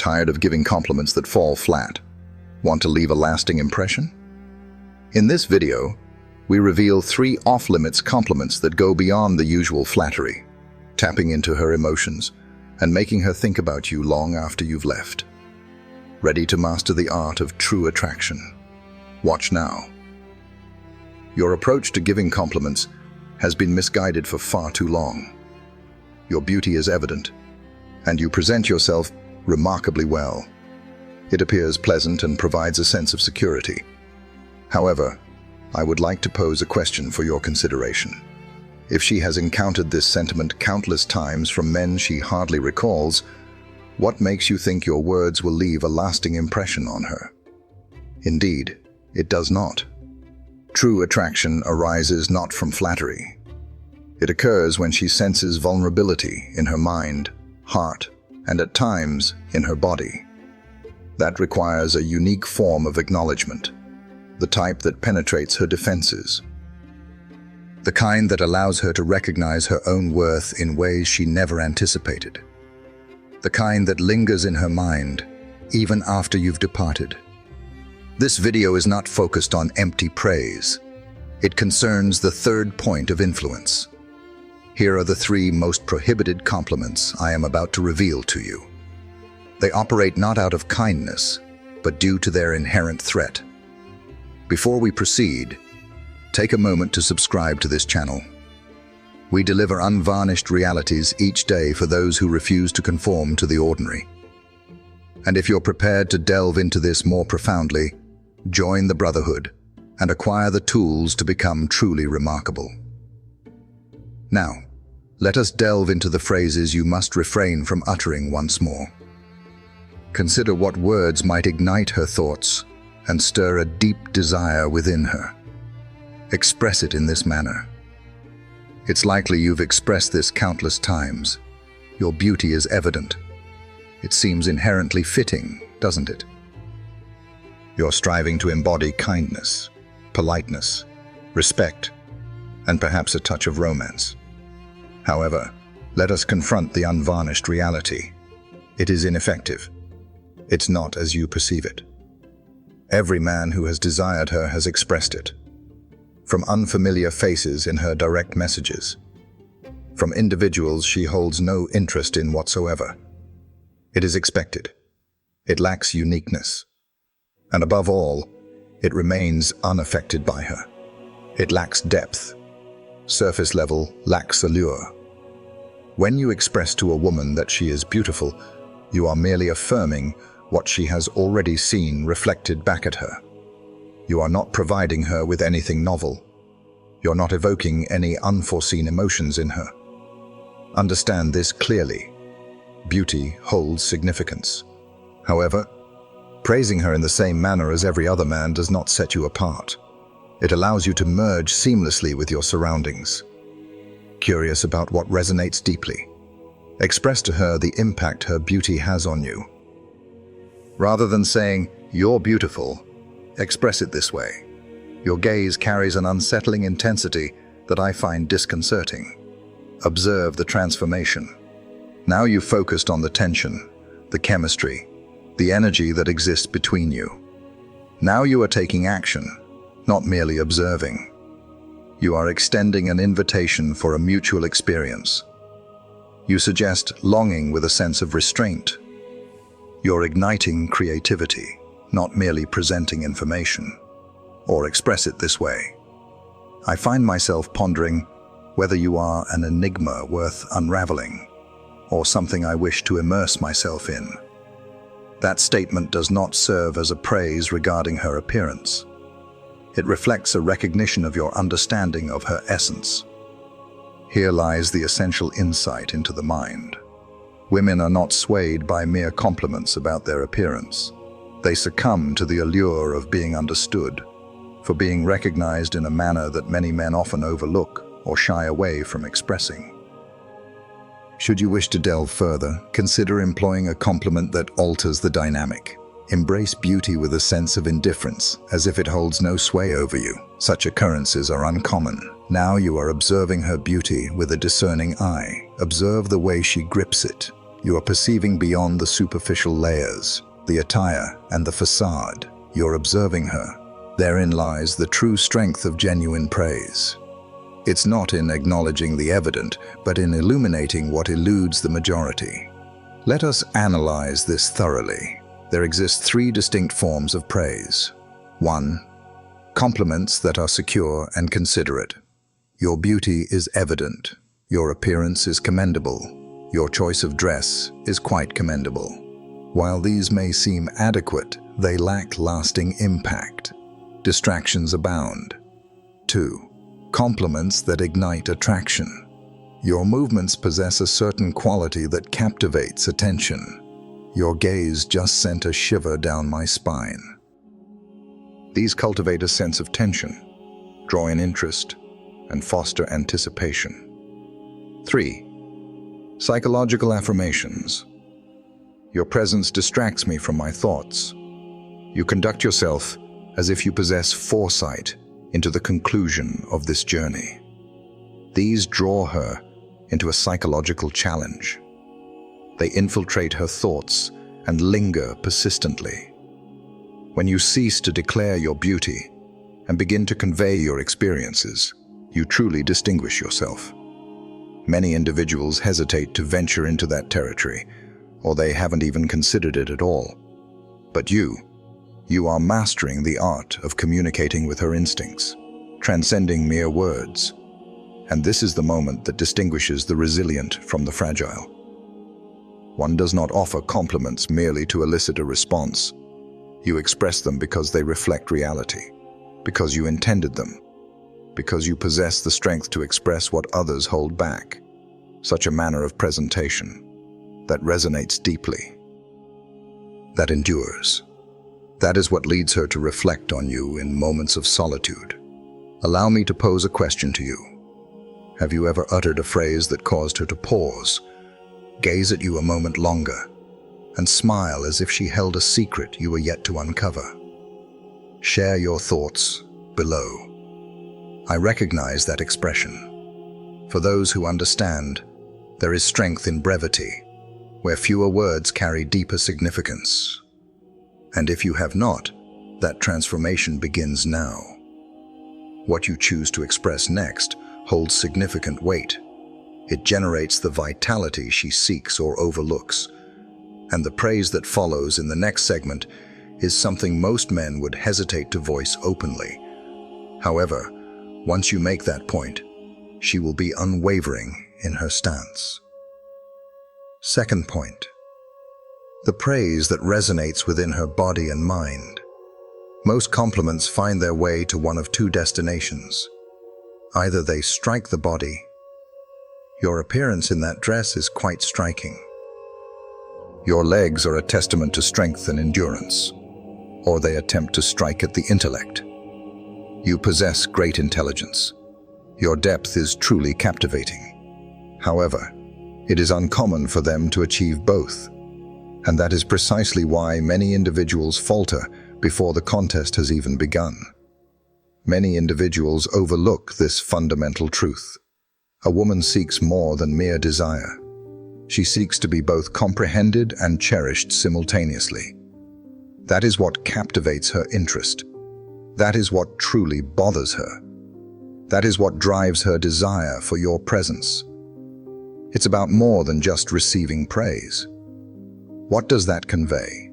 Tired of giving compliments that fall flat? Want to leave a lasting impression? In this video, we reveal 3 off-limits compliments that go beyond the usual flattery, tapping into her emotions and making her think about you long after you've left. Ready to master the art of true attraction? Watch now. Your approach to giving compliments has been misguided for far too long. Your beauty is evident, and you present yourself remarkably well. It appears pleasant and provides a sense of security. However, I would like to pose a question for your consideration. If she has encountered this sentiment countless times from men she hardly recalls, what makes you think your words will leave a lasting impression on her? Indeed, it does not. True attraction arises not from flattery. It occurs when she senses vulnerability in her mind, heart, and at times in her body. That requires a unique form of acknowledgement, the type that penetrates her defenses, the kind that allows her to recognize her own worth in ways she never anticipated, the kind that lingers in her mind even after you've departed. This video is not focused on empty praise. It concerns the third point of influence. Here are the 3 most prohibited compliments I am about to reveal to you. They operate not out of kindness, but due to their inherent threat. Before we proceed, take a moment to subscribe to this channel. We deliver unvarnished realities each day for those who refuse to conform to the ordinary. And if you're prepared to delve into this more profoundly, join the brotherhood and acquire the tools to become truly remarkable. Now, let us delve into the phrases you must refrain from uttering once more. Consider what words might ignite her thoughts and stir a deep desire within her. Express it in this manner. It's likely you've expressed this countless times. Your beauty is evident. It seems inherently fitting, doesn't it? You're striving to embody kindness, politeness, respect, and perhaps a touch of romance. However, let us confront the unvarnished reality. It is ineffective. It's not as you perceive it. Every man who has desired her has expressed it. From unfamiliar faces in her direct messages. From individuals she holds no interest in whatsoever. It is expected. It lacks uniqueness. And above all, it remains unaffected by her. It lacks depth. Surface level lacks allure. When you express to a woman that she is beautiful, you are merely affirming what she has already seen reflected back at her. You are not providing her with anything novel. You're not evoking any unforeseen emotions in her. Understand this clearly. Beauty holds significance. However, praising her in the same manner as every other man does not set you apart. It allows you to merge seamlessly with your surroundings. Curious about what resonates deeply? Express to her the impact her beauty has on you. Rather than saying, "You're beautiful," express it this way. Your gaze carries an unsettling intensity that I find disconcerting. Observe the transformation. Now you've focused on the tension, the chemistry, the energy that exists between you. Now you are taking action, not merely observing. You are extending an invitation for a mutual experience. You suggest longing with a sense of restraint. You're igniting creativity, not merely presenting information. Or express it this way. I find myself pondering whether you are an enigma worth unraveling, or something I wish to immerse myself in. That statement does not serve as a praise regarding her appearance. It reflects a recognition of your understanding of her essence. Here lies the essential insight into the mind. Women are not swayed by mere compliments about their appearance. They succumb to the allure of being understood, for being recognized in a manner that many men often overlook or shy away from expressing. Should you wish to delve further, consider employing a compliment that alters the dynamic. Embrace beauty with a sense of indifference, as if it holds no sway over you. Such occurrences are uncommon. Now you are observing her beauty with a discerning eye. Observe the way she grips it, You are perceiving beyond the superficial layers, the attire and the facade. You're observing her. Therein lies the true strength of genuine praise. It's not in acknowledging the evident, but in illuminating what eludes the majority. Let us analyze this thoroughly. There exist three distinct forms of praise. 1. Compliments that are secure and considerate. Your beauty is evident. Your appearance is commendable. Your choice of dress is quite commendable. While these may seem adequate, they lack lasting impact. Distractions abound. 2. Compliments that ignite attraction. Your movements possess a certain quality that captivates attention. Your gaze just sent a shiver down my spine. These cultivate a sense of tension, draw in interest, and foster anticipation. 3. Psychological affirmations. Your presence distracts me from my thoughts. You conduct yourself as if you possess foresight into the conclusion of this journey. These draw her into a psychological challenge. They infiltrate her thoughts and linger persistently. When you cease to declare your beauty and begin to convey your experiences, you truly distinguish yourself. Many individuals hesitate to venture into that territory, or they haven't even considered it at all. But you are mastering the art of communicating with her instincts, transcending mere words. And this is the moment that distinguishes the resilient from the fragile. One does not offer compliments merely to elicit a response. You express them because they reflect reality, because you intended them, because you possess the strength to express what others hold back. Such a manner of presentation that resonates deeply, that endures. That is what leads her to reflect on you in moments of solitude. Allow me to pose a question to you. Have you ever uttered a phrase that caused her to pause, gaze at you a moment longer, and smile as if she held a secret you were yet to uncover? Share your thoughts below. I recognize that expression. For those who understand, there is strength in brevity, where fewer words carry deeper significance. And if you have not, that transformation begins now. What you choose to express next holds significant weight. It generates the vitality she seeks or overlooks. And the praise that follows in the next segment is something most men would hesitate to voice openly. However, once you make that point, she will be unwavering in her stance. Second point. The praise that resonates within her body and mind. Most compliments find their way to one of two destinations. Either they strike the body. Your appearance in that dress is quite striking. Your legs are a testament to strength and endurance. Or they attempt to strike at the intellect. You possess great intelligence. Your depth is truly captivating. However, it is uncommon for them to achieve both. And that is precisely why many individuals falter before the contest has even begun. Many individuals overlook this fundamental truth. A woman seeks more than mere desire. She seeks to be both comprehended and cherished simultaneously. That is what captivates her interest. That is what truly bothers her. That is what drives her desire for your presence. It's about more than just receiving praise. What does that convey?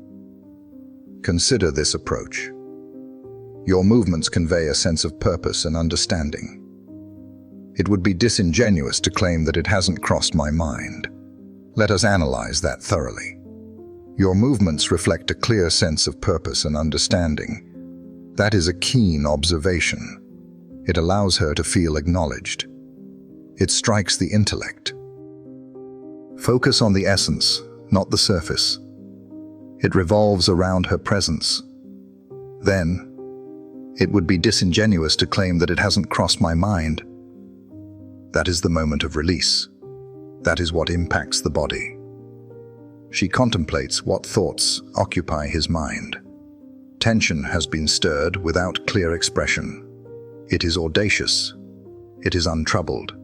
Consider this approach. Your movements convey a sense of purpose and understanding. It would be disingenuous to claim that it hasn't crossed my mind. Let us analyze that thoroughly. Your movements reflect a clear sense of purpose and understanding. That is a keen observation. It allows her to feel acknowledged. It strikes the intellect. Focus on the essence, not the surface. It revolves around her presence. Then, it would be disingenuous to claim that it hasn't crossed my mind. That is the moment of release. That is what impacts the body. She contemplates what thoughts occupy his mind. Tension has been stirred without clear expression. It is audacious. It is untroubled.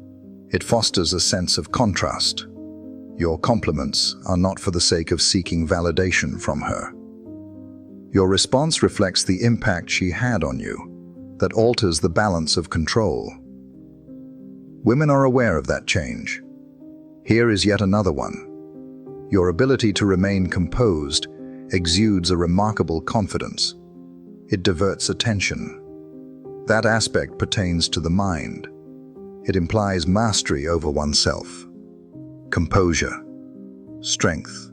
It fosters a sense of contrast. Your compliments are not for the sake of seeking validation from her. Your response reflects the impact she had on you, that alters the balance of control. Women are aware of that change. Here is yet another one. Your ability to remain composed exudes a remarkable confidence. It diverts attention. That aspect pertains to the mind. It implies mastery over oneself, composure, strength.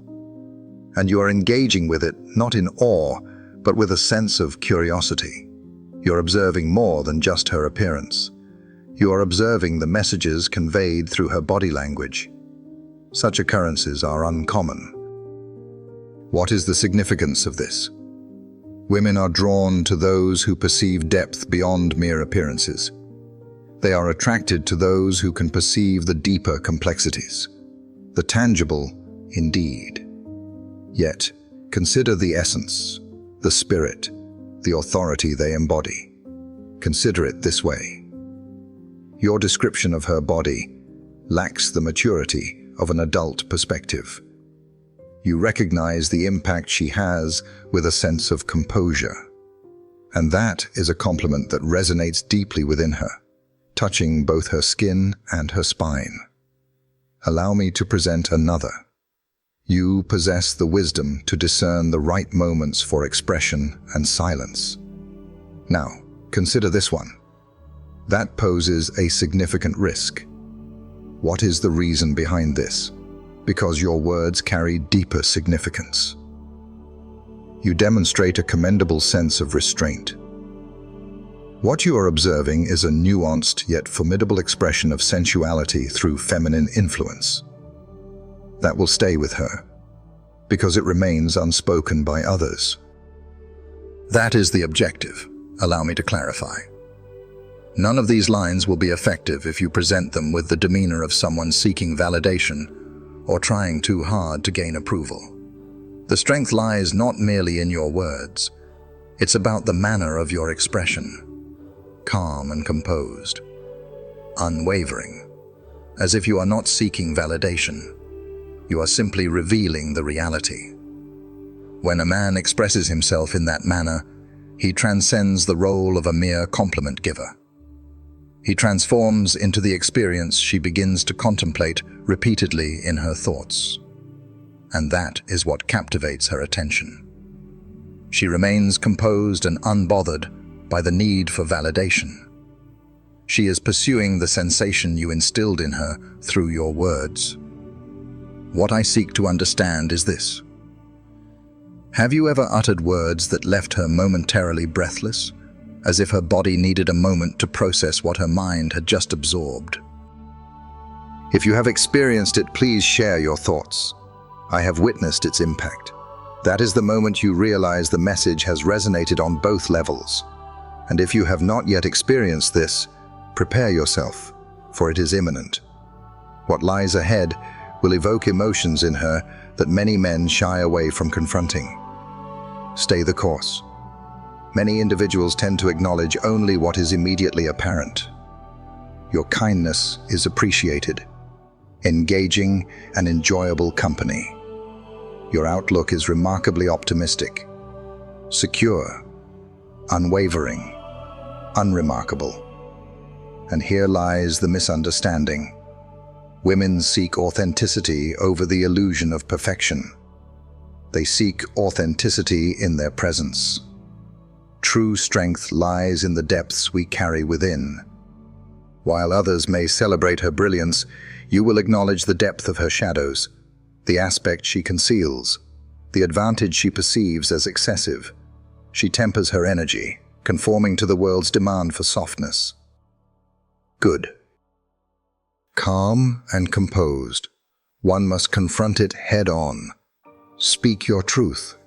And you are engaging with it not in awe, but with a sense of curiosity. You're observing more than just her appearance. You are observing the messages conveyed through her body language. Such occurrences are uncommon. What is the significance of this? Women are drawn to those who perceive depth beyond mere appearances. They are attracted to those who can perceive the deeper complexities, the tangible indeed. Yet, consider the essence, the spirit, the authority they embody. Consider it this way. Your description of her body lacks the maturity of an adult perspective. You recognize the impact she has with a sense of composure. And that is a compliment that resonates deeply within her, touching both her skin and her spine. Allow me to present another. You possess the wisdom to discern the right moments for expression and silence. Now, consider this one. That poses a significant risk. What is the reason behind this? Because your words carry deeper significance. You demonstrate a commendable sense of restraint. What you are observing is a nuanced yet formidable expression of sensuality through feminine influence. That will stay with her, because it remains unspoken by others. That is the objective. Allow me to clarify. None of these lines will be effective if you present them with the demeanor of someone seeking validation or trying too hard to gain approval. The strength lies not merely in your words. It's about the manner of your expression. Calm and composed, unwavering, as if you are not seeking validation. You are simply revealing the reality. When a man expresses himself in that manner, he transcends the role of a mere compliment giver. He transforms into the experience she begins to contemplate repeatedly in her thoughts. And that is what captivates her attention. She remains composed and unbothered by the need for validation. She is pursuing the sensation you instilled in her through your words. What I seek to understand is this. Have you ever uttered words that left her momentarily breathless, as if her body needed a moment to process what her mind had just absorbed? If you have experienced it, please share your thoughts. I have witnessed its impact. That is the moment you realize the message has resonated on both levels. And if you have not yet experienced this, prepare yourself, for it is imminent. What lies ahead will evoke emotions in her that many men shy away from confronting. Stay the course. Many individuals tend to acknowledge only what is immediately apparent. Your kindness is appreciated, engaging and enjoyable company. Your outlook is remarkably optimistic, secure, unwavering, unremarkable. And here lies the misunderstanding. Women seek authenticity over the illusion of perfection. They seek authenticity in their presence. True strength lies in the depths we carry within. While others may celebrate her brilliance, you will acknowledge the depth of her shadows, the aspect she conceals, the advantage she perceives as excessive. She tempers her energy, conforming to the world's demand for softness. Good. Calm and composed, one must confront it head-on. Speak your truth.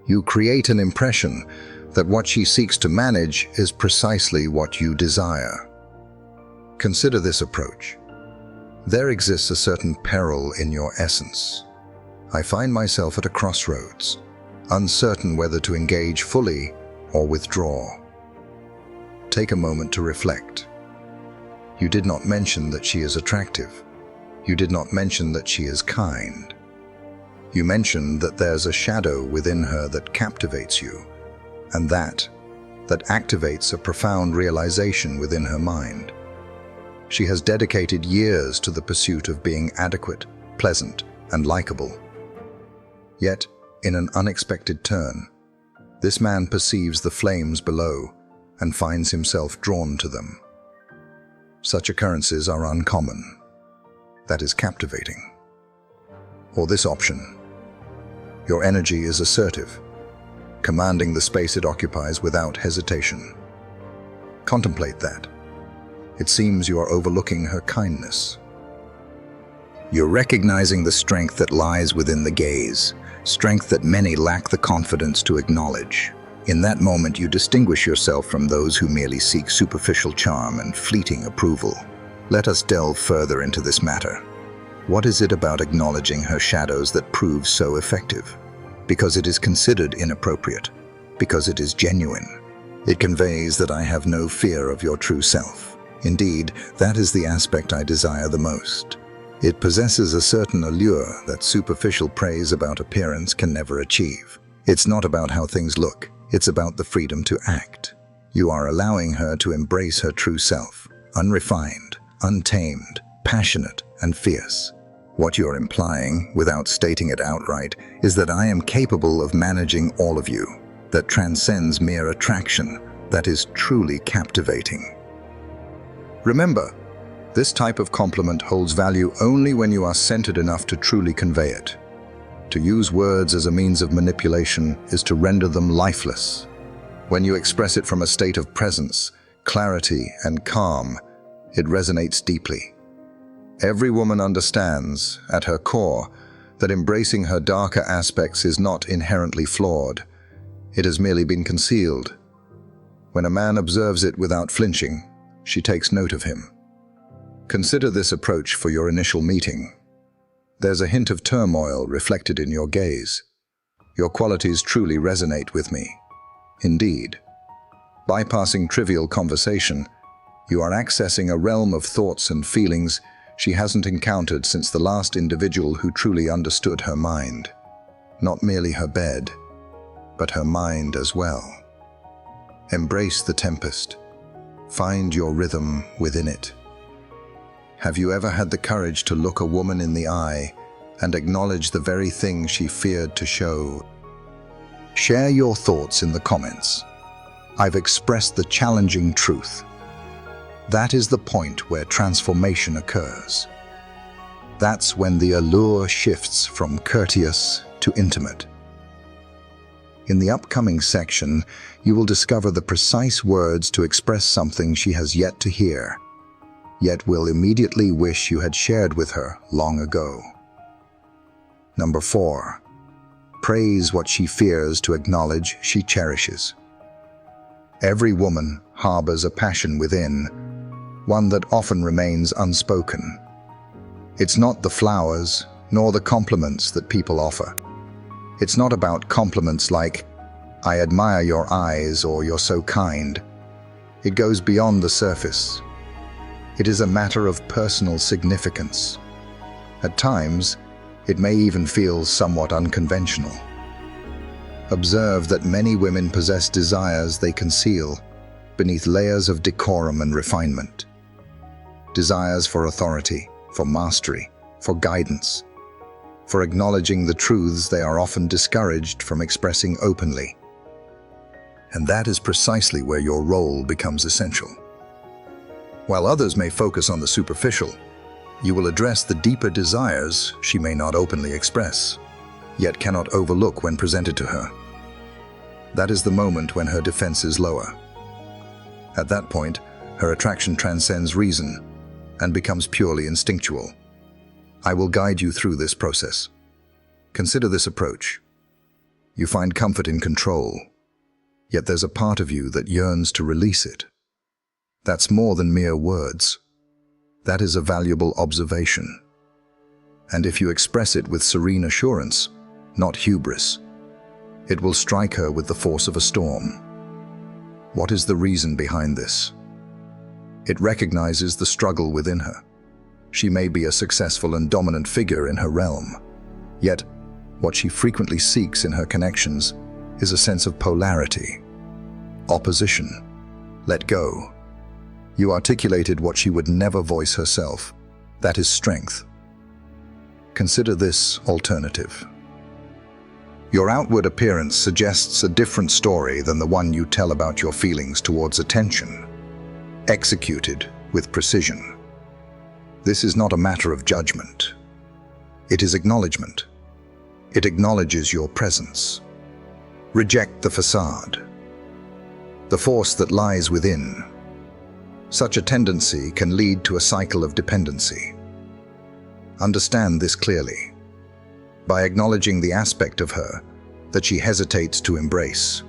You create an impression that what she seeks to manage is precisely what you desire. Consider this approach. There exists a certain peril in your essence. I find myself at a crossroads, uncertain whether to engage fully or withdraw. Take a moment to reflect. You did not mention that she is attractive. You did not mention that she is kind. You mentioned that there's a shadow within her that captivates you, and that activates a profound realization within her mind. She has dedicated years to the pursuit of being adequate, pleasant, and likable. Yet, in an unexpected turn, this man perceives the flames below and finds himself drawn to them. Such occurrences are uncommon. That is captivating. Or this option. Your energy is assertive, commanding the space it occupies without hesitation. Contemplate that. It seems you are overlooking her kindness. You're recognizing the strength that lies within the gaze, strength that many lack the confidence to acknowledge. In that moment, you distinguish yourself from those who merely seek superficial charm and fleeting approval. Let us delve further into this matter. What is it about acknowledging her shadows that proves so effective? Because it is considered inappropriate. Because it is genuine. It conveys that I have no fear of your true self. Indeed, that is the aspect I desire the most. It possesses a certain allure that superficial praise about appearance can never achieve. It's not about how things look, it's about the freedom to act. You are allowing her to embrace her true self, unrefined, untamed, passionate, and fierce. What you're implying, without stating it outright, is that I am capable of managing all of you, that transcends mere attraction, that is truly captivating. Remember, this type of compliment holds value only when you are centered enough to truly convey it. To use words as a means of manipulation is to render them lifeless. When you express it from a state of presence, clarity, and calm, it resonates deeply. Every woman understands, at her core, that embracing her darker aspects is not inherently flawed. It has merely been concealed. When a man observes it without flinching, she takes note of him. Consider this approach for your initial meeting. There's a hint of turmoil reflected in your gaze. Your qualities truly resonate with me. Indeed. Bypassing trivial conversation, you are accessing a realm of thoughts and feelings she hasn't encountered since the last individual who truly understood her mind. Not merely her bed, but her mind as well. Embrace the tempest. Find your rhythm within it. Have you ever had the courage to look a woman in the eye and acknowledge the very thing she feared to show? Share your thoughts in the comments. I've expressed the challenging truth. That is the point where transformation occurs. That's when the allure shifts from courteous to intimate. In the upcoming section, you will discover the precise words to express something she has yet to hear, yet will immediately wish you had shared with her long ago. Number 4. Praise what she fears to acknowledge she cherishes. Every woman harbors a passion within, one that often remains unspoken. It's not the flowers, nor the compliments that people offer. It's not about compliments like, "I admire your eyes," or "you're so kind." It goes beyond the surface. It is a matter of personal significance. At times, it may even feel somewhat unconventional. Observe that many women possess desires they conceal beneath layers of decorum and refinement. Desires for authority, for mastery, for guidance, for acknowledging the truths they are often discouraged from expressing openly. And that is precisely where your role becomes essential. While others may focus on the superficial, you will address the deeper desires she may not openly express, yet cannot overlook when presented to her. That is the moment when her defense is lower. At that point, her attraction transcends reason and becomes purely instinctual. I will guide you through this process. Consider this approach. You find comfort in control, yet there's a part of you that yearns to release it. That's more than mere words. That is a valuable observation. And if you express it with serene assurance, not hubris, it will strike her with the force of a storm. What is the reason behind this? It recognizes the struggle within her. She may be a successful and dominant figure in her realm. Yet, what she frequently seeks in her connections is a sense of polarity. Opposition. Let go. You articulated what she would never voice herself. That is strength. Consider this alternative. Your outward appearance suggests a different story than the one you tell about your feelings towards attention, executed with precision. This is not a matter of judgment. It is acknowledgement. It acknowledges your presence. Reject the facade, the force that lies within. Such a tendency can lead to a cycle of dependency. Understand this clearly. By acknowledging the aspect of her that she hesitates to embrace,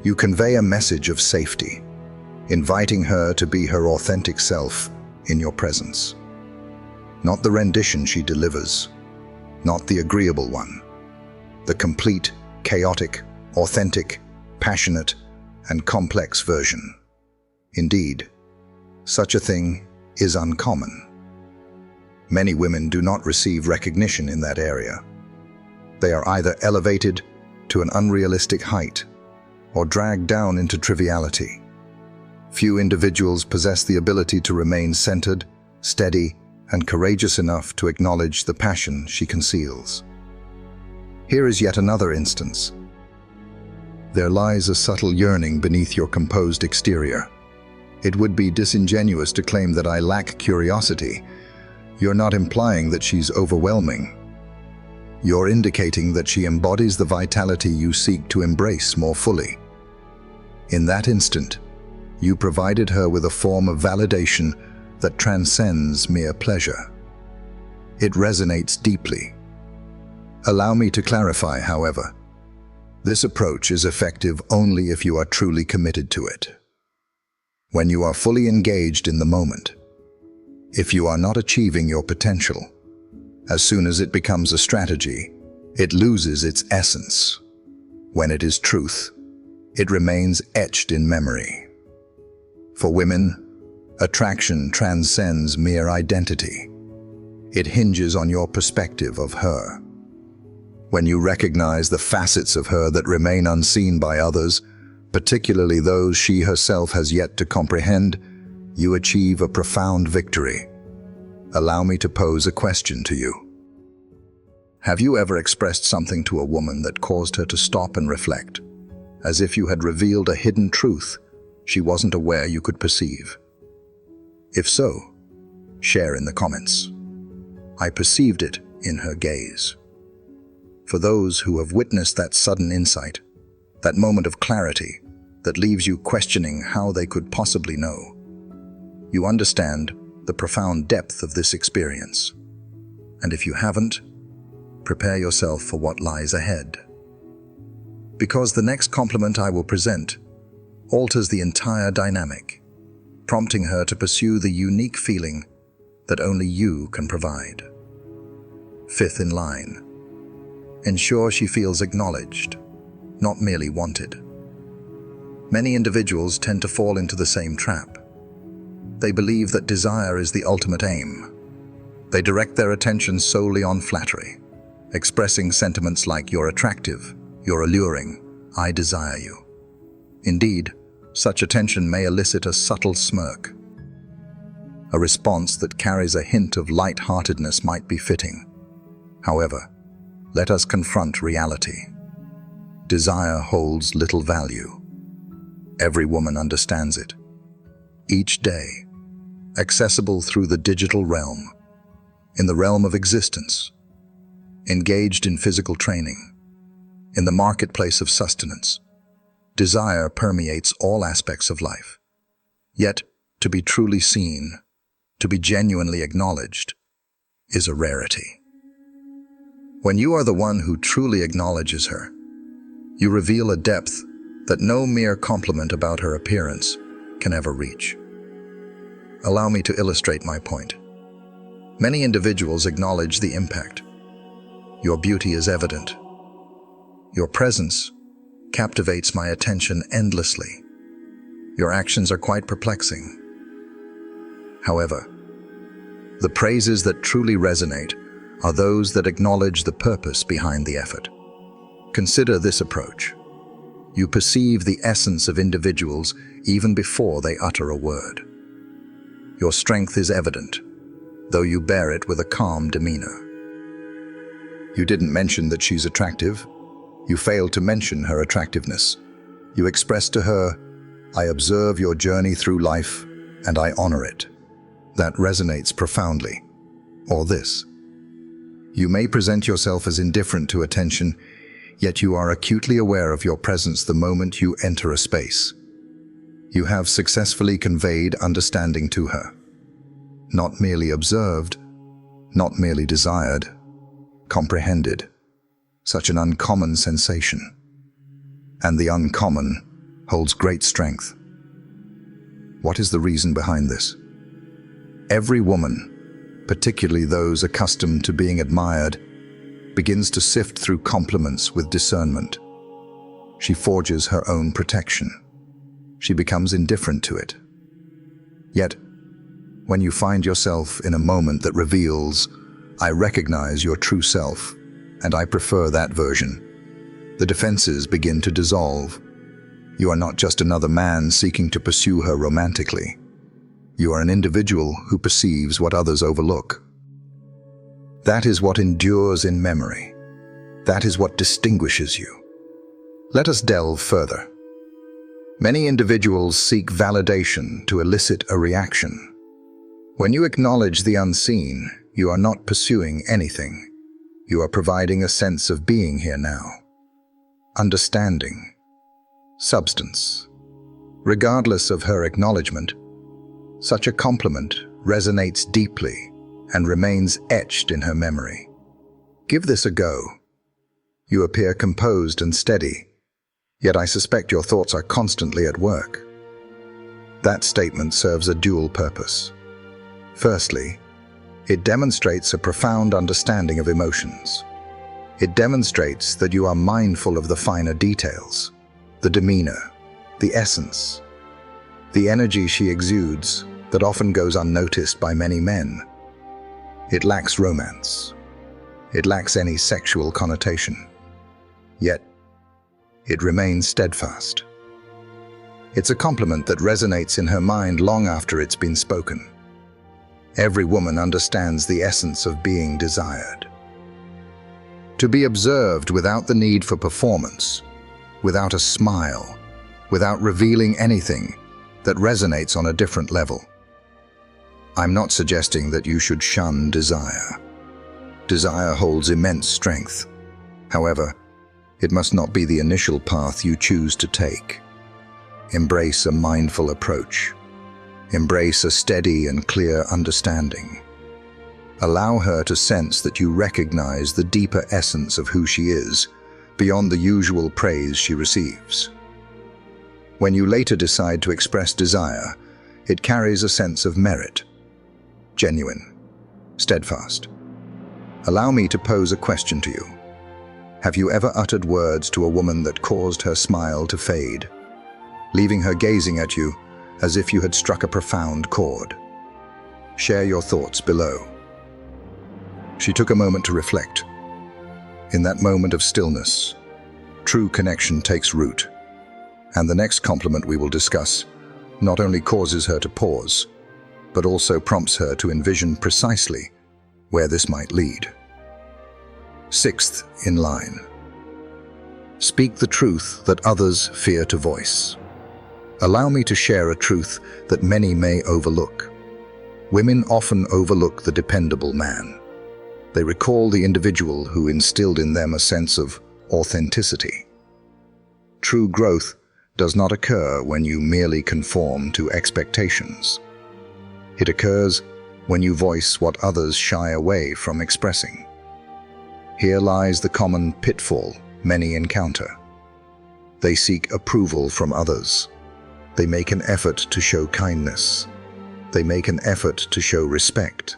you convey a message of safety, inviting her to be her authentic self in your presence. Not the rendition she delivers, not the agreeable one, the complete, chaotic, authentic, passionate, and complex version. Indeed, such a thing is uncommon. Many women do not receive recognition in that area. They are either elevated to an unrealistic height or dragged down into triviality. Few individuals possess the ability to remain centered, steady, and courageous enough to acknowledge the passion she conceals. Here is yet another instance. There lies a subtle yearning beneath your composed exterior. It would be disingenuous to claim that I lack curiosity. You're not implying that she's overwhelming. You're indicating that she embodies the vitality you seek to embrace more fully. In that instant, you provided her with a form of validation that transcends mere pleasure. It resonates deeply. Allow me to clarify, however. This approach is effective only if you are truly committed to it. When you are fully engaged in the moment. If you are not achieving your potential, as soon as it becomes a strategy, it loses its essence. When it is truth, it remains etched in memory. For women, attraction transcends mere identity. It hinges on your perspective of her. When you recognize the facets of her that remain unseen by others, particularly those she herself has yet to comprehend, you achieve a profound victory. Allow me to pose a question to you. Have you ever expressed something to a woman that caused her to stop and reflect, as if you had revealed a hidden truth she wasn't aware you could perceive? If so, share in the comments. I perceived it in her gaze. For those who have witnessed that sudden insight, that moment of clarity that leaves you questioning how they could possibly know, you understand the profound depth of this experience. And if you haven't, prepare yourself for what lies ahead. Because the next compliment I will present alters the entire dynamic, prompting her to pursue the unique feeling that only you can provide. Fifth in line. Ensure she feels acknowledged, not merely wanted. Many individuals tend to fall into the same trap. They believe that desire is the ultimate aim. They direct their attention solely on flattery, expressing sentiments like "you're attractive," "you're alluring," "I desire you." Indeed, such attention may elicit a subtle smirk. A response that carries a hint of light-heartedness might be fitting. However, let us confront reality. Desire holds little value. Every woman understands it. Each day, accessible through the digital realm, in the realm of existence, engaged in physical training, in the marketplace of sustenance, desire permeates all aspects of life. Yet, to be truly seen, to be genuinely acknowledged, is a rarity. When you are the one who truly acknowledges her, you reveal a depth that no mere compliment about her appearance can ever reach. Allow me to illustrate my point. Many individuals acknowledge the impact. Your beauty is evident. Your presence captivates my attention endlessly. Your actions are quite perplexing. However, The praises that truly resonate are those that acknowledge the purpose behind the effort. Consider this approach. You perceive the essence of individuals even before they utter a word. Your strength is evident, though you bear it with a calm demeanor. You didn't mention that she's attractive. You failed to mention her attractiveness. You expressed to her, "I observe your journey through life, and I honor it." That resonates profoundly. Or this. You may present yourself as indifferent to attention, yet you are acutely aware of your presence the moment you enter a space. You have successfully conveyed understanding to her. Not merely observed, not merely desired, comprehended. Such an uncommon sensation. And the uncommon holds great strength. What is the reason behind this? Every woman, particularly those accustomed to being admired, begins to sift through compliments with discernment. She forges her own protection. She becomes indifferent to it. Yet, when you find yourself in a moment that reveals, "I recognize your true self, and I prefer that version," the defenses begin to dissolve. You are not just another man seeking to pursue her romantically. You are an individual who perceives what others overlook. That is what endures in memory. That is what distinguishes you. Let us delve further. Many individuals seek validation to elicit a reaction. When you acknowledge the unseen, you are not pursuing anything. You are providing a sense of being here now. Understanding. Substance. Regardless of her acknowledgement, such a compliment resonates deeply and remains etched in her memory. Give this a go. You appear composed and steady, yet I suspect your thoughts are constantly at work. That statement serves a dual purpose. Firstly, it demonstrates a profound understanding of emotions. It demonstrates that you are mindful of the finer details, the demeanor, the essence, the energy she exudes that often goes unnoticed by many men. It lacks romance. It lacks any sexual connotation. Yet, it remains steadfast. It's a compliment that resonates in her mind long after it's been spoken. Every woman understands the essence of being desired. To be observed without the need for performance, without a smile, without revealing anything, that resonates on a different level. I'm not suggesting that you should shun desire. Desire holds immense strength. However, it must not be the initial path you choose to take. Embrace a mindful approach. Embrace a steady and clear understanding. Allow her to sense that you recognize the deeper essence of who she is, beyond the usual praise she receives. When you later decide to express desire, it carries a sense of merit. Genuine. Steadfast. Allow me to pose a question to you. Have you ever uttered words to a woman that caused her smile to fade, leaving her gazing at you as if you had struck a profound chord? Share your thoughts below. She took a moment to reflect. In that moment of stillness, true connection takes root, and the next compliment we will discuss not only causes her to pause, but also prompts her to envision precisely where this might lead. Sixth in line. Speak the truth that others fear to voice. Allow me to share a truth that many may overlook. Women often overlook the dependable man. They recall the individual who instilled in them a sense of authenticity. True growth does not occur when you merely conform to expectations. It occurs when you voice what others shy away from expressing. Here lies the common pitfall many encounter. They seek approval from others. They make an effort to show kindness. They make an effort to show respect.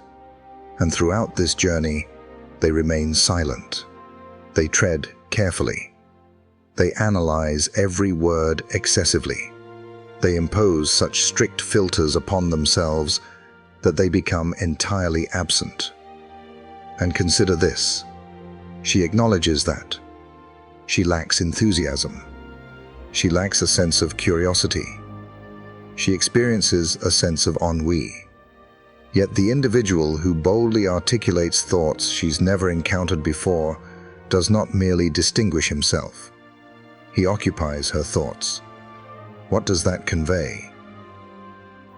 And throughout this journey, they remain silent. They tread carefully. They analyze every word excessively. They impose such strict filters upon themselves that they become entirely absent. And consider this. She acknowledges that. She lacks enthusiasm. She lacks a sense of curiosity. She experiences a sense of ennui. Yet the individual who boldly articulates thoughts she's never encountered before does not merely distinguish himself. He occupies her thoughts. What does that convey?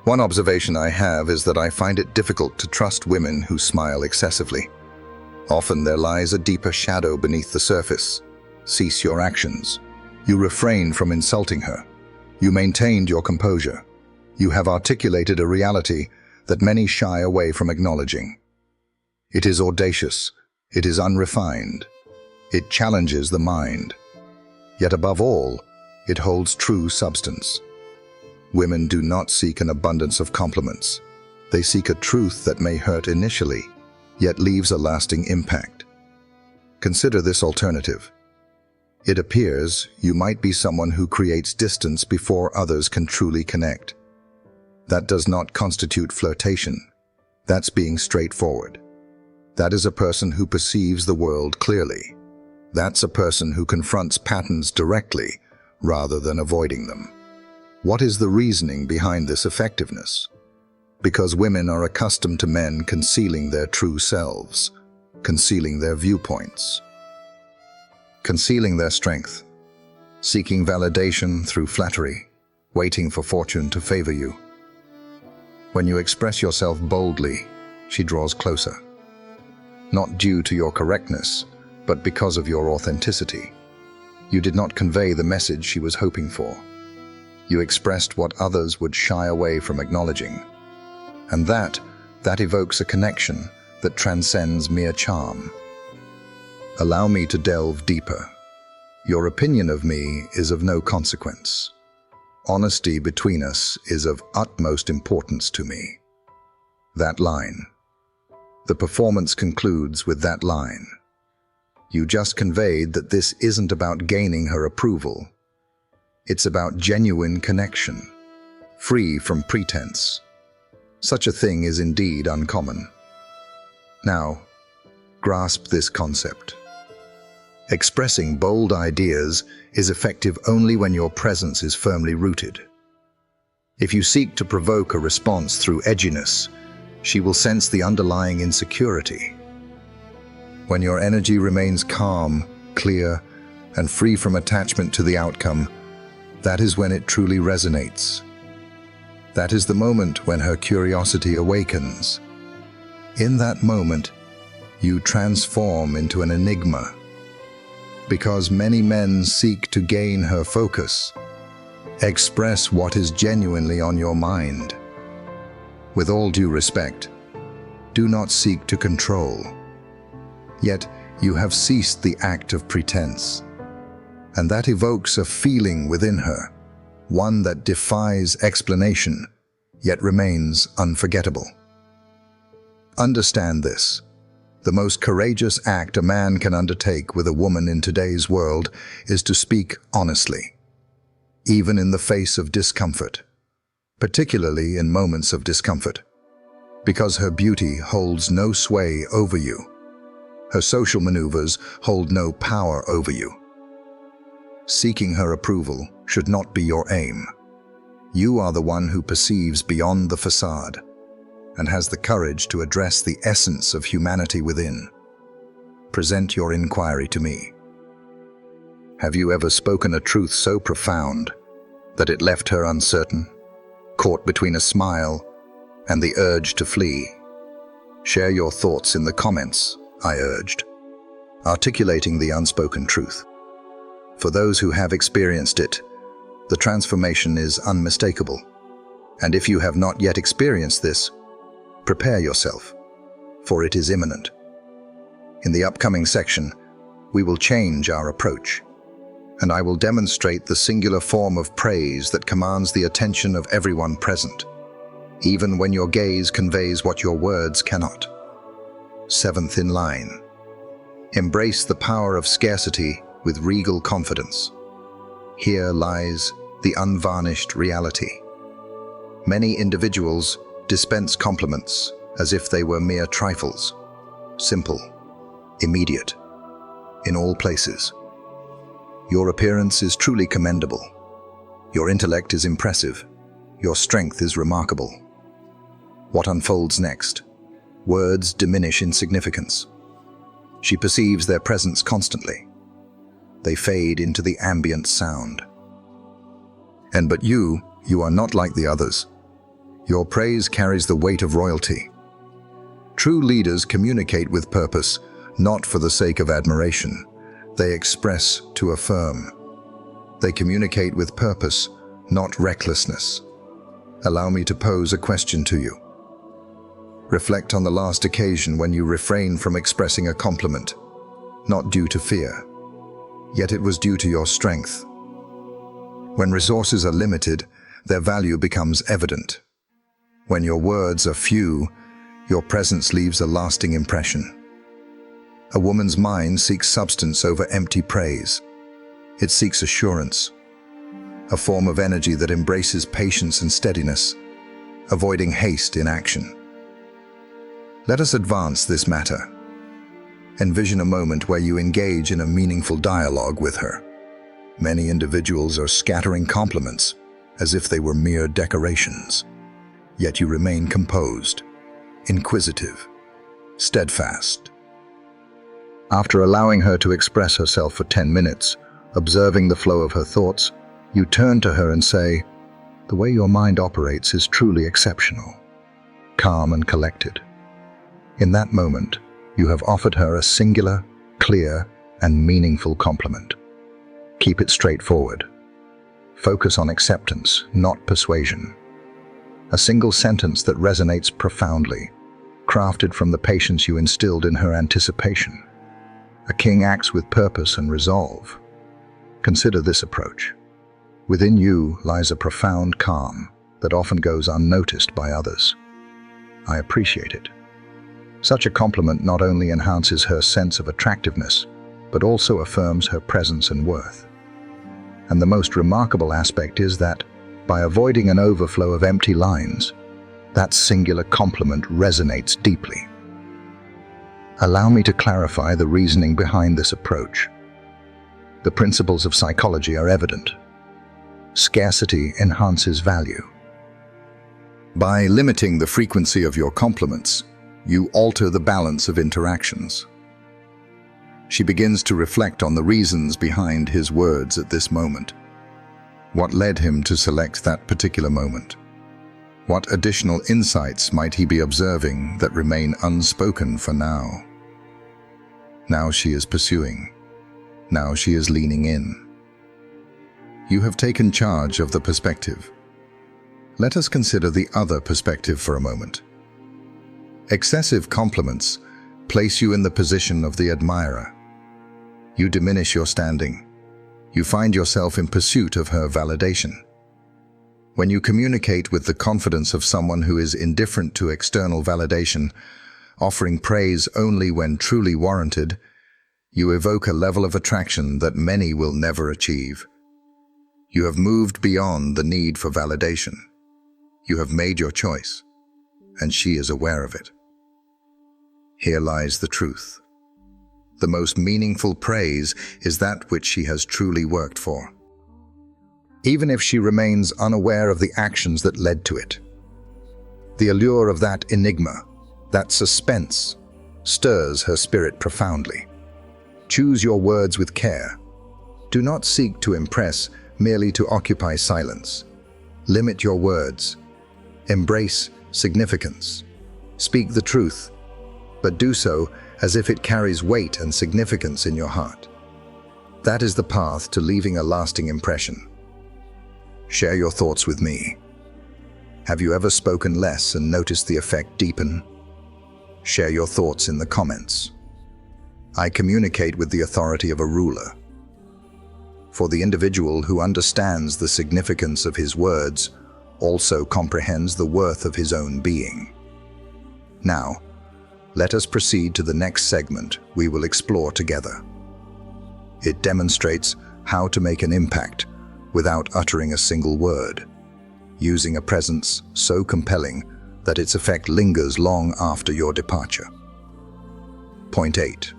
One observation I have is that I find it difficult to trust women who smile excessively. Often there lies a deeper shadow beneath the surface. Cease your actions. You refrained from insulting her. You maintained your composure. You have articulated a reality that many shy away from acknowledging. It is audacious. It is unrefined. It challenges the mind. Yet above all, it holds true substance. Women do not seek an abundance of compliments. They seek a truth that may hurt initially, yet leaves a lasting impact. Consider this alternative. It appears you might be someone who creates distance before others can truly connect. That does not constitute flirtation. That's being straightforward. That is a person who perceives the world clearly. That's a person who confronts patterns directly rather than avoiding them. What is the reasoning behind this effectiveness? Because women are accustomed to men concealing their true selves, concealing their viewpoints, concealing their strength, seeking validation through flattery, waiting for fortune to favor you. When you express yourself boldly, she draws closer. Not due to your correctness, but because of your authenticity. You did not convey the message she was hoping for. You expressed what others would shy away from acknowledging. And that evokes a connection that transcends mere charm. Allow me to delve deeper. Your opinion of me is of no consequence. Honesty between us is of utmost importance to me. That line. The performance concludes with that line. You just conveyed that this isn't about gaining her approval. It's about genuine connection, free from pretense. Such a thing is indeed uncommon. Now, grasp this concept. Expressing bold ideas is effective only when your presence is firmly rooted. If you seek to provoke a response through edginess, she will sense the underlying insecurity. When your energy remains calm, clear, and free from attachment to the outcome, that is when it truly resonates. That is the moment when her curiosity awakens. In that moment, you transform into an enigma. Because many men seek to gain her focus. Express what is genuinely on your mind. With all due respect, do not seek to control. Yet you have ceased the act of pretense. And that evokes a feeling within her, one that defies explanation, yet remains unforgettable. Understand this. The most courageous act a man can undertake with a woman in today's world is to speak honestly, even in the face of discomfort, particularly in moments of discomfort, because her beauty holds no sway over you. Her social maneuvers hold no power over you. Seeking her approval should not be your aim. You are the one who perceives beyond the facade and has the courage to address the essence of humanity within. Present your inquiry to me. Have you ever spoken a truth so profound that it left her uncertain, caught between a smile and the urge to flee? Share your thoughts in the comments, I urged, articulating the unspoken truth. For those who have experienced it, the transformation is unmistakable. And if you have not yet experienced this, prepare yourself, for it is imminent. In the upcoming section, we will change our approach, and I will demonstrate the singular form of praise that commands the attention of everyone present, even when your gaze conveys what your words cannot. Seventh in line. Embrace the power of scarcity with regal confidence. Here lies the unvarnished reality. Many individuals Dispense compliments as if they were mere trifles. Simple, immediate, in all places. Your appearance is truly commendable. Your intellect is impressive. Your strength is remarkable. What unfolds next? Words diminish in significance. She perceives their presence constantly. They fade into the ambient sound. And but you are not like the others. Your praise carries the weight of royalty. True leaders communicate with purpose, not for the sake of admiration. They express to affirm. They communicate with purpose, not recklessness. Allow me to pose a question to you. Reflect on the last occasion when you refrained from expressing a compliment, not due to fear, yet it was due to your strength. When resources are limited, their value becomes evident. When your words are few, your presence leaves a lasting impression. A woman's mind seeks substance over empty praise. It seeks assurance, a form of energy that embraces patience and steadiness, avoiding haste in action. Let us advance this matter. Envision a moment where you engage in a meaningful dialogue with her. Many individuals are scattering compliments as if they were mere decorations. Yet you remain composed, inquisitive, steadfast. After allowing her to express herself for 10 minutes, observing the flow of her thoughts, you turn to her and say, "The way your mind operates is truly exceptional, calm and collected." In that moment, you have offered her a singular, clear, and meaningful compliment. Keep it straightforward. Focus on acceptance, not persuasion. A single sentence that resonates profoundly, crafted from the patience you instilled in her anticipation. A king acts with purpose and resolve. Consider this approach. Within you lies a profound calm that often goes unnoticed by others. I appreciate it. Such a compliment not only enhances her sense of attractiveness, but also affirms her presence and worth. And the most remarkable aspect is that, by avoiding an overflow of empty lines, that singular compliment resonates deeply. Allow me to clarify the reasoning behind this approach. The principles of psychology are evident. Scarcity enhances value. By limiting the frequency of your compliments, you alter the balance of interactions. She begins to reflect on the reasons behind his words at this moment. What led him to select that particular moment? What additional insights might he be observing that remain unspoken for now? Now she is pursuing. Now she is leaning in. You have taken charge of the perspective. Let us consider the other perspective for a moment. Excessive compliments place you in the position of the admirer. You diminish your standing. You find yourself in pursuit of her validation. When you communicate with the confidence of someone who is indifferent to external validation, offering praise only when truly warranted, you evoke a level of attraction that many will never achieve. You have moved beyond the need for validation. You have made your choice, and she is aware of it. Here lies the truth. The most meaningful praise is that which she has truly worked for, even if she remains unaware of the actions that led to it. The allure of that enigma, that suspense, stirs her spirit profoundly. Choose your words with care. Do not seek to impress merely to occupy silence. Limit your words. Embrace significance. Speak the truth, but do so as if it carries weight and significance in your heart. That is the path to leaving a lasting impression. Share your thoughts with me. Have you ever spoken less and noticed the effect deepen? Share your thoughts in the comments. I communicate with the authority of a ruler. For the individual who understands the significance of his words also comprehends the worth of his own being. Now, let us proceed to the next segment we will explore together. It demonstrates how to make an impact without uttering a single word, using a presence so compelling that its effect lingers long after your departure. Point 8.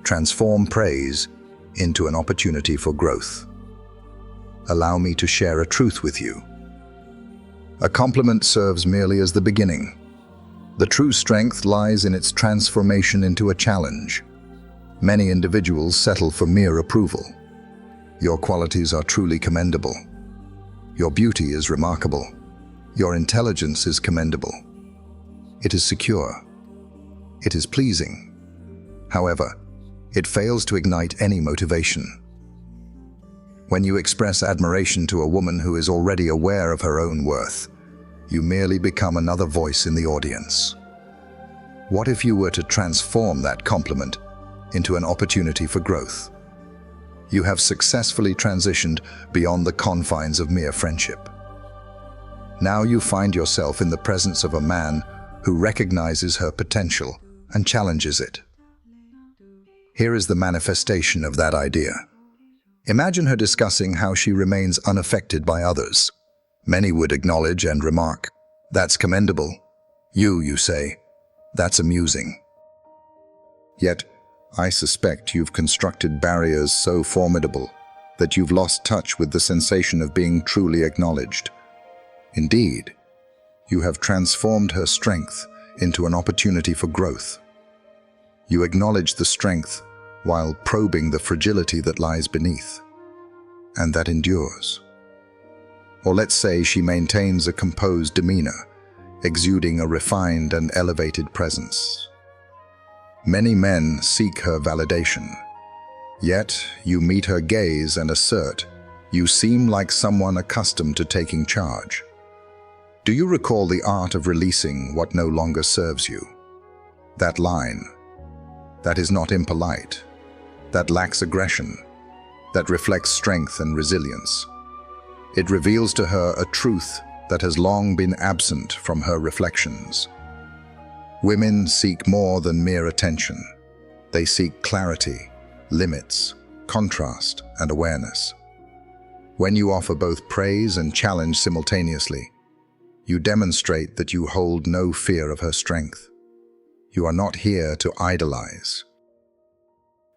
Transform praise into an opportunity for growth. Allow me to share a truth with you. A compliment serves merely as the beginning. The true strength lies in its transformation into a challenge. Many individuals settle for mere approval. Your qualities are truly commendable. Your beauty is remarkable. Your intelligence is commendable. It is secure. It is pleasing. However, it fails to ignite any motivation. When you express admiration to a woman who is already aware of her own worth, you merely become another voice in the audience. What if you were to transform that compliment into an opportunity for growth? You have successfully transitioned beyond the confines of mere friendship. Now you find yourself in the presence of a man who recognizes her potential and challenges it. Here is the manifestation of that idea. Imagine her discussing how she remains unaffected by others. Many would acknowledge and remark, "That's commendable." You say, "That's amusing." Yet, I suspect you've constructed barriers so formidable that you've lost touch with the sensation of being truly acknowledged. Indeed, you have transformed her strength into an opportunity for growth. You acknowledge the strength while probing the fragility that lies beneath, and that endures. Or let's say she maintains a composed demeanor, exuding a refined and elevated presence. Many men seek her validation, yet you meet her gaze and assert, "You seem like someone accustomed to taking charge." Do you recall the art of releasing what no longer serves you? That line, that is not impolite, that lacks aggression, that reflects strength and resilience. It reveals to her a truth that has long been absent from her reflections. Women seek more than mere attention. They seek clarity, limits, contrast, and awareness. When you offer both praise and challenge simultaneously, you demonstrate that you hold no fear of her strength. You are not here to idolize.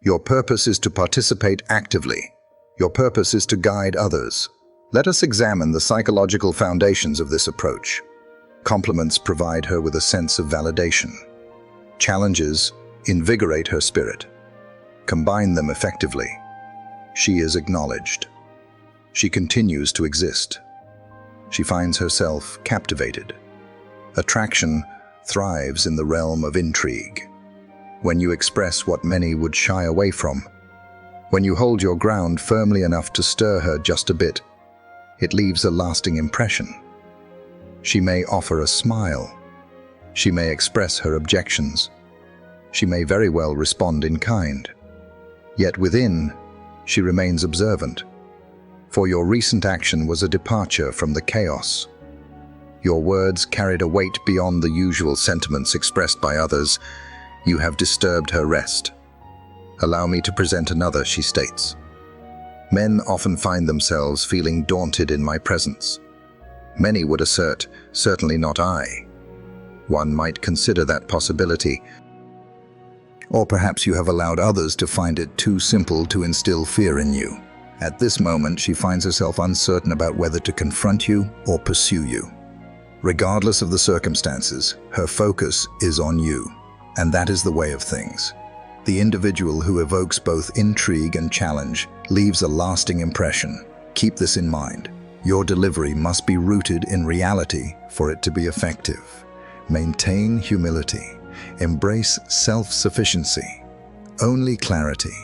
Your purpose is to participate actively. Your purpose is to guide others. Let us examine the psychological foundations of this approach. Compliments provide her with a sense of validation. Challenges invigorate her spirit. Combine them effectively. She is acknowledged. She continues to exist. She finds herself captivated. Attraction thrives in the realm of intrigue. When you express what many would shy away from, when you hold your ground firmly enough to stir her just a bit, it leaves a lasting impression. She may offer a smile. She may express her objections. She may very well respond in kind. Yet within, she remains observant. For your recent action was a departure from the chaos. Your words carried a weight beyond the usual sentiments expressed by others. You have disturbed her rest. "Allow me to present another," she states. "Men often find themselves feeling daunted in my presence. Many would assert, certainly not I." One might consider that possibility. Or perhaps you have allowed others to find it too simple to instill fear in you. At this moment, she finds herself uncertain about whether to confront you or pursue you. Regardless of the circumstances, her focus is on you, and that is the way of things. The individual who evokes both intrigue and challenge leaves a lasting impression. Keep this in mind. Your delivery must be rooted in reality for it to be effective. Maintain humility. Embrace self-sufficiency. Only clarity.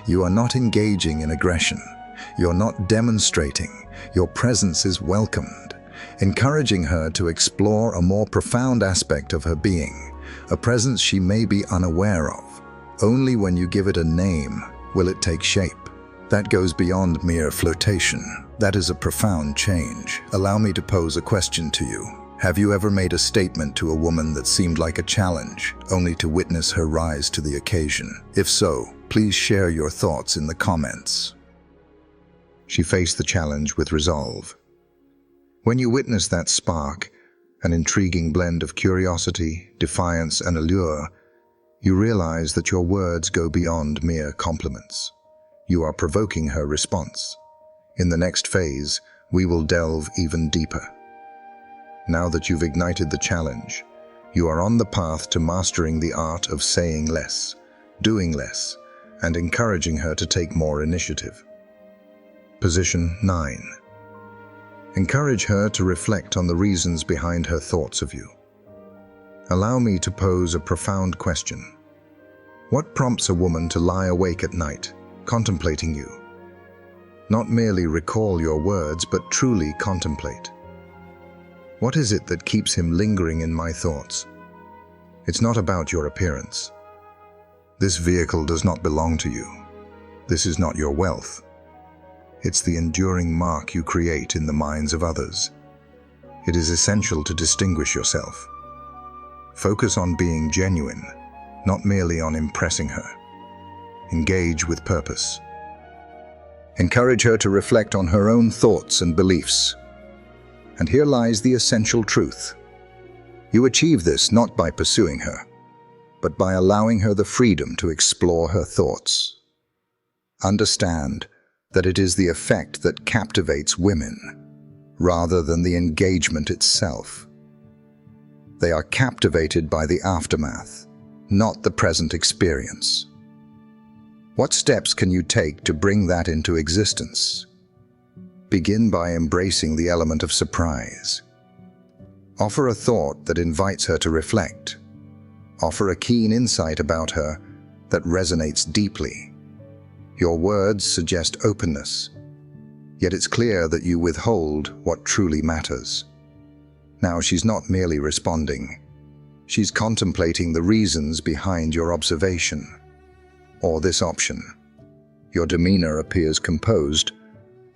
You are not engaging in aggression. You're not demonstrating. Your presence is welcomed, encouraging her to explore a more profound aspect of her being, a presence she may be unaware of. Only when you give it a name will it take shape. That goes beyond mere flirtation. That is a profound change. Allow me to pose a question to you. Have you ever made a statement to a woman that seemed like a challenge, only to witness her rise to the occasion? If so, please share your thoughts in the comments. She faced the challenge with resolve. When you witnessed that spark, an intriguing blend of curiosity, defiance, and allure, you realize that your words go beyond mere compliments. You are provoking her response. In the next phase, we will delve even deeper. Now that you've ignited the challenge, you are on the path to mastering the art of saying less, doing less, and encouraging her to take more initiative. Position 9. Encourage her to reflect on the reasons behind her thoughts of you. Allow me to pose a profound question. What prompts a woman to lie awake at night, contemplating you? Not merely recall your words, but truly contemplate. What is it that keeps him lingering in my thoughts? It's not about your appearance. This vehicle does not belong to you. This is not your wealth. It's the enduring mark you create in the minds of others. It is essential to distinguish yourself. Focus on being genuine, not merely on impressing her. Engage with purpose. Encourage her to reflect on her own thoughts and beliefs. And here lies the essential truth. You achieve this not by pursuing her, but by allowing her the freedom to explore her thoughts. Understand that it is the effect that captivates women, rather than the engagement itself. They are captivated by the aftermath, not the present experience. What steps can you take to bring that into existence? Begin by embracing the element of surprise. Offer a thought that invites her to reflect. Offer a keen insight about her that resonates deeply. Your words suggest openness, yet it's clear that you withhold what truly matters. Now she's not merely responding. She's contemplating the reasons behind your observation, or this option. Your demeanor appears composed,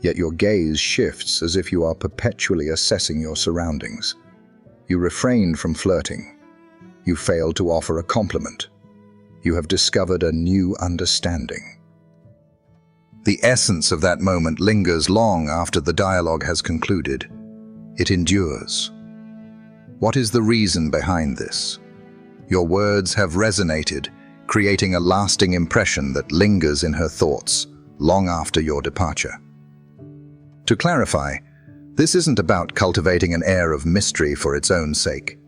yet your gaze shifts as if you are perpetually assessing your surroundings. You refrain from flirting. You fail to offer a compliment. You have discovered a new understanding. The essence of that moment lingers long after the dialogue has concluded. It endures. What is the reason behind this? Your words have resonated, creating a lasting impression that lingers in her thoughts long after your departure. To clarify, this isn't about cultivating an air of mystery for its own sake.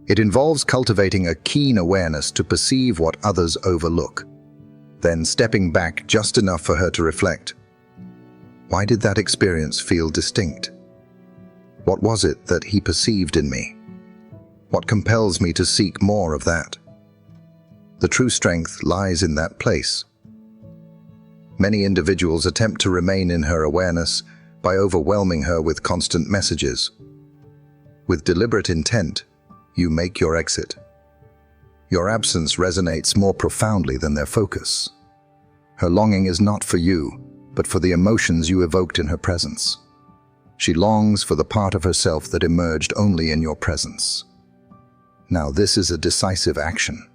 It involves cultivating a keen awareness to perceive what others overlook, then stepping back just enough for her to reflect. Why did that experience feel distinct? What was it that he perceived in me? What compels me to seek more of that? The true strength lies in that place. Many individuals attempt to remain in her awareness by overwhelming her with constant messages. With deliberate intent, you make your exit. Your absence resonates more profoundly than their focus. Her longing is not for you, but for the emotions you evoked in her presence. She longs for the part of herself that emerged only in your presence. Now this is a decisive action.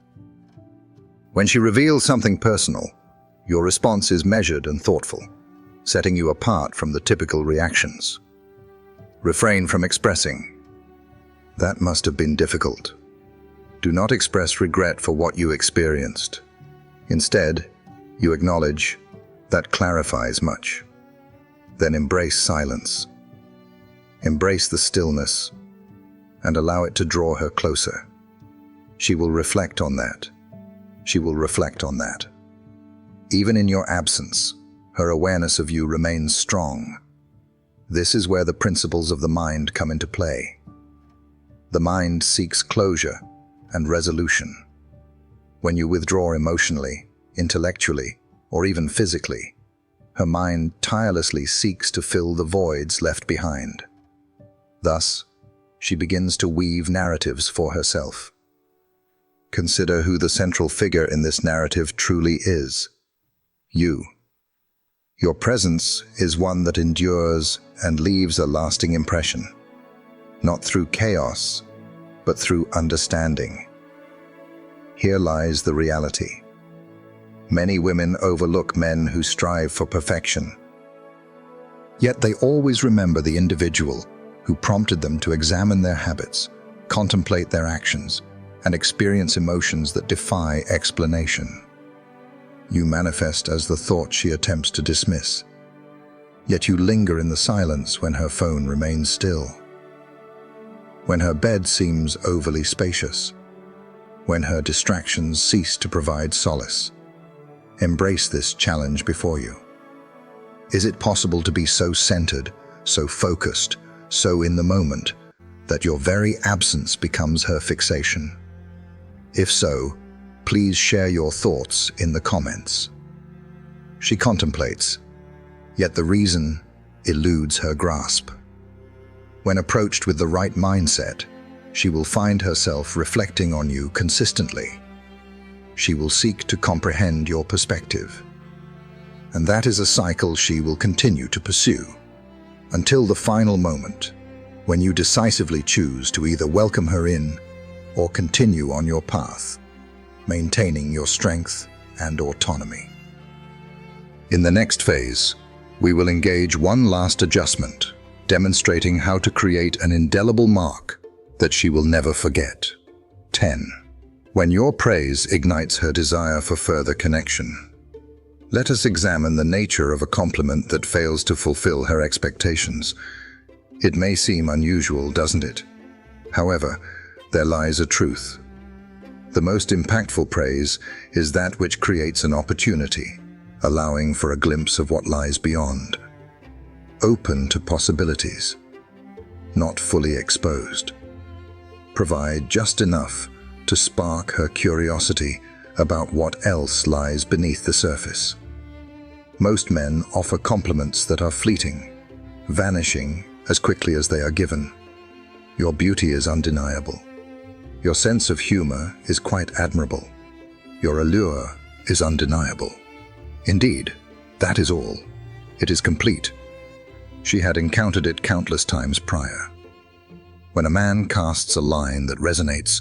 When she reveals something personal, your response is measured and thoughtful, setting you apart from the typical reactions. Refrain from expressing, "That must have been difficult." Do not express regret for what you experienced. Instead, you acknowledge, "That clarifies much." Then embrace silence. Embrace the stillness and allow it to draw her closer. She will reflect on that. She will reflect on that. Even in your absence, her awareness of you remains strong. This is where the principles of the mind come into play. The mind seeks closure and resolution. When you withdraw emotionally, intellectually, or even physically, her mind tirelessly seeks to fill the voids left behind. Thus, she begins to weave narratives for herself. Consider who the central figure in this narrative truly is. You. Your presence is one that endures and leaves a lasting impression, not through chaos, but through understanding. Here lies the reality. Many women overlook men who strive for perfection. Yet they always remember the individual who prompted them to examine their habits, contemplate their actions, and experience emotions that defy explanation. You manifest as the thought she attempts to dismiss, yet you linger in the silence when her phone remains still, when her bed seems overly spacious, when her distractions cease to provide solace. Embrace this challenge before you. Is it possible to be so centered, so focused, so in the moment, that your very absence becomes her fixation? If so, please share your thoughts in the comments. She contemplates, yet the reason eludes her grasp. When approached with the right mindset, she will find herself reflecting on you consistently. She will seek to comprehend your perspective. And that is a cycle she will continue to pursue, until the final moment, when you decisively choose to either welcome her in or continue on your path, maintaining your strength and autonomy. In the next phase, we will engage one last adjustment, demonstrating how to create an indelible mark that she will never forget. 10. When your praise ignites her desire for further connection. Let us examine the nature of a compliment that fails to fulfill her expectations. It may seem unusual, doesn't it? However, there lies a truth. The most impactful praise is that which creates an opportunity, allowing for a glimpse of what lies beyond. Open to possibilities, not fully exposed. Provide just enough to spark her curiosity about what else lies beneath the surface. Most men offer compliments that are fleeting, vanishing as quickly as they are given. Your beauty is undeniable. Your sense of humor is quite admirable. Your allure is undeniable. Indeed, that is all. It is complete. She had encountered it countless times prior. When a man casts a line that resonates,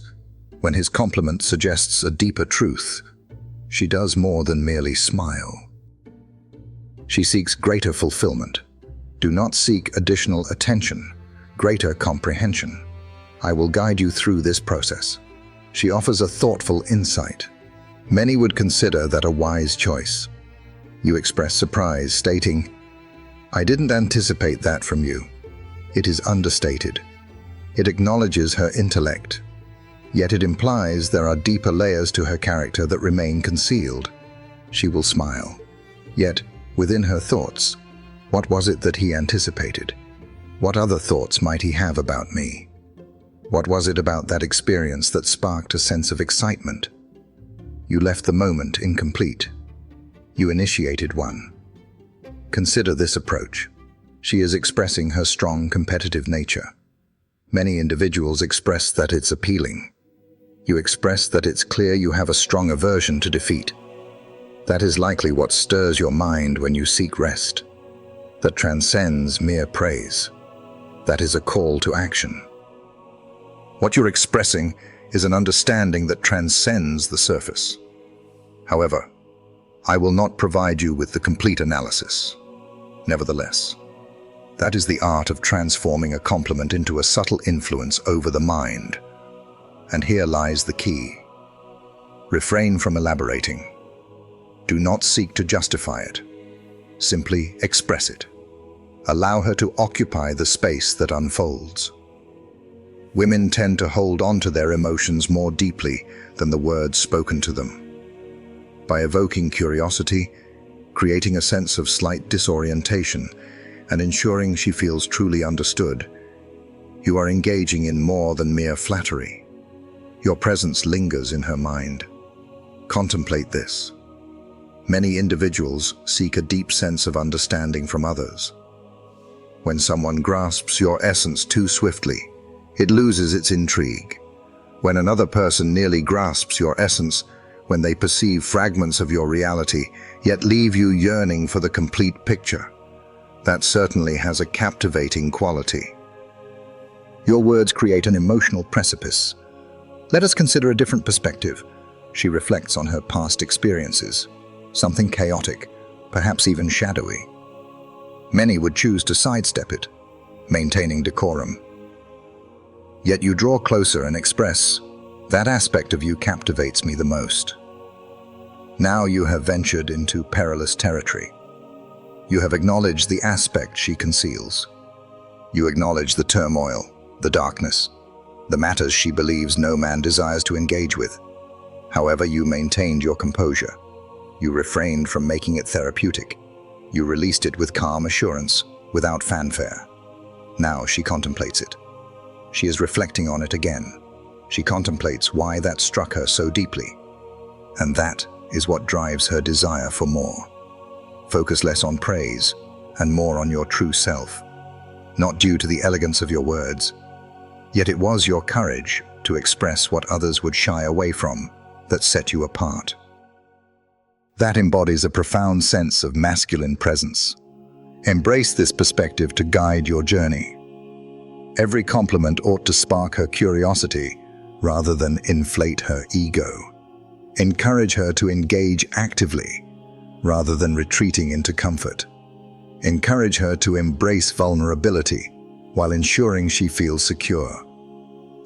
when his compliment suggests a deeper truth, she does more than merely smile. She seeks greater fulfillment. Do not seek additional attention, greater comprehension. I will guide you through this process. She offers a thoughtful insight. Many would consider that a wise choice. You express surprise, stating, "I didn't anticipate that from you." It is understated. It acknowledges her intellect, yet it implies there are deeper layers to her character that remain concealed. She will smile. Yet, within her thoughts, what was it that he anticipated? What other thoughts might he have about me? What was it about that experience that sparked a sense of excitement? You left the moment incomplete. You initiated one. Consider this approach. She is expressing her strong competitive nature. Many individuals express that it's appealing. You express that it's clear you have a strong aversion to defeat. That is likely what stirs your mind when you seek rest. That transcends mere praise. That is a call to action. What you're expressing is an understanding that transcends the surface. However, I will not provide you with the complete analysis. Nevertheless, that is the art of transforming a compliment into a subtle influence over the mind. And here lies the key. Refrain from elaborating. Do not seek to justify it. Simply express it. Allow her to occupy the space that unfolds. Women tend to hold on to their emotions more deeply than the words spoken to them. By evoking curiosity, creating a sense of slight disorientation, and ensuring she feels truly understood, you are engaging in more than mere flattery. Your presence lingers in her mind. Contemplate this. Many individuals seek a deep sense of understanding from others. When someone grasps your essence too swiftly, it loses its intrigue. When another person nearly grasps your essence, when they perceive fragments of your reality, yet leave you yearning for the complete picture, that certainly has a captivating quality. Your words create an emotional precipice. Let us consider a different perspective. She reflects on her past experiences, something chaotic, perhaps even shadowy. Many would choose to sidestep it, maintaining decorum. Yet you draw closer and express, "That aspect of you captivates me the most." Now you have ventured into perilous territory. You have acknowledged the aspect she conceals. You acknowledge the turmoil, the darkness, the matters she believes no man desires to engage with. However, you maintained your composure. You refrained from making it therapeutic. You released it with calm assurance, without fanfare. Now she contemplates it. She is reflecting on it again. She contemplates why that struck her so deeply. And that is what drives her desire for more. Focus less on praise and more on your true self. Not due to the elegance of your words, yet it was your courage to express what others would shy away from that set you apart. That embodies a profound sense of masculine presence. Embrace this perspective to guide your journey. Every compliment ought to spark her curiosity rather than inflate her ego. Encourage her to engage actively rather than retreating into comfort. Encourage her to embrace vulnerability while ensuring she feels secure.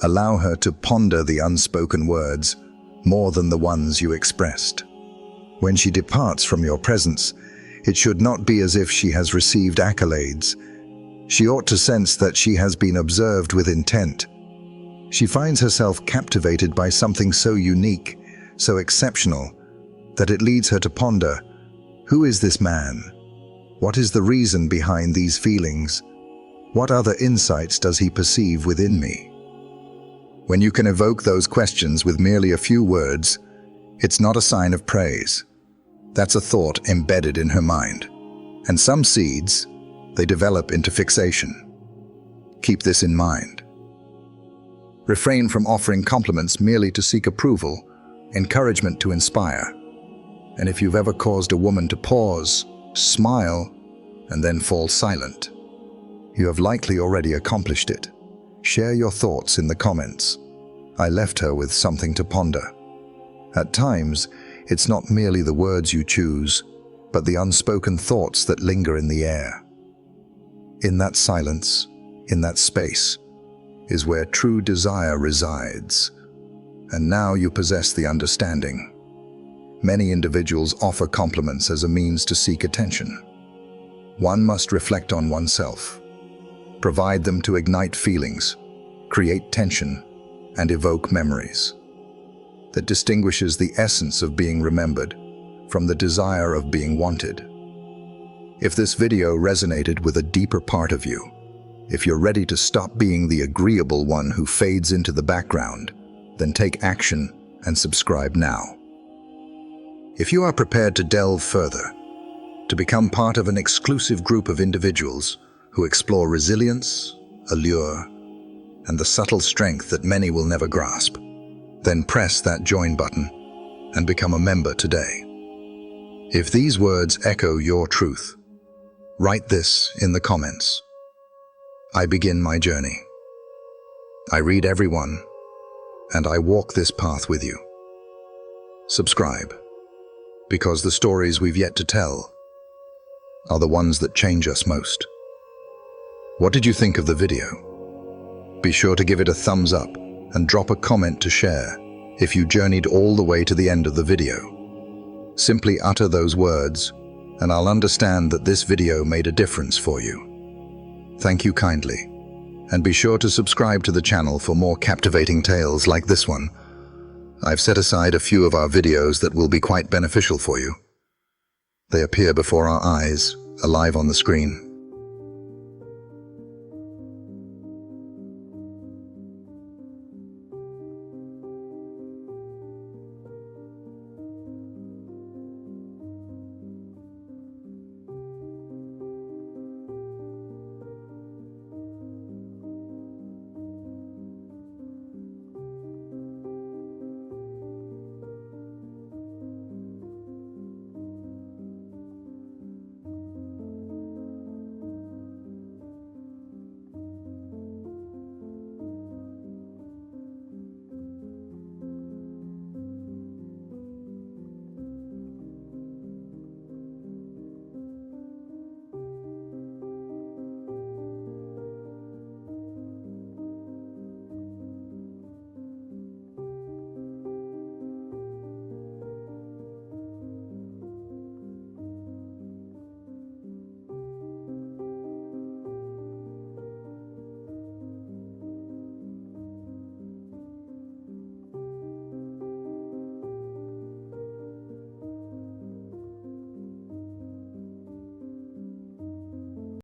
Allow her to ponder the unspoken words more than the ones you expressed. When she departs from your presence, it should not be as if she has received accolades. She ought to sense that she has been observed with intent. She finds herself captivated by something so unique, so exceptional, that it leads her to ponder, who is this man? What is the reason behind these feelings? What other insights does he perceive within me? When you can evoke those questions with merely a few words, it's not a sign of praise. That's a thought embedded in her mind. And some seeds, they develop into fixation. Keep this in mind. Refrain from offering compliments merely to seek approval, encouragement to inspire. And if you've ever caused a woman to pause, smile, and then fall silent, you have likely already accomplished it. Share your thoughts in the comments. I left her with something to ponder. At times, it's not merely the words you choose, but the unspoken thoughts that linger in the air. In that silence, in that space, is where true desire resides. And now you possess the understanding. Many individuals offer compliments as a means to seek attention. One must reflect on oneself, provide them to ignite feelings, create tension, and evoke memories. That distinguishes the essence of being remembered from the desire of being wanted. If this video resonated with a deeper part of you, if you're ready to stop being the agreeable one who fades into the background, then take action and subscribe now. If you are prepared to delve further, to become part of an exclusive group of individuals who explore resilience, allure, and the subtle strength that many will never grasp, then press that join button and become a member today. If these words echo your truth, write this in the comments. I begin my journey. I read everyone, and I walk this path with you. Subscribe, because the stories we've yet to tell are the ones that change us most. What did you think of the video? Be sure to give it a thumbs up and drop a comment to share if you journeyed all the way to the end of the video. Simply utter those words, and I'll understand that this video made a difference for you. Thank you kindly, and be sure to subscribe to the channel for more captivating tales like this one. I've set aside a few of our videos that will be quite beneficial for you. They appear before our eyes, alive on the screen.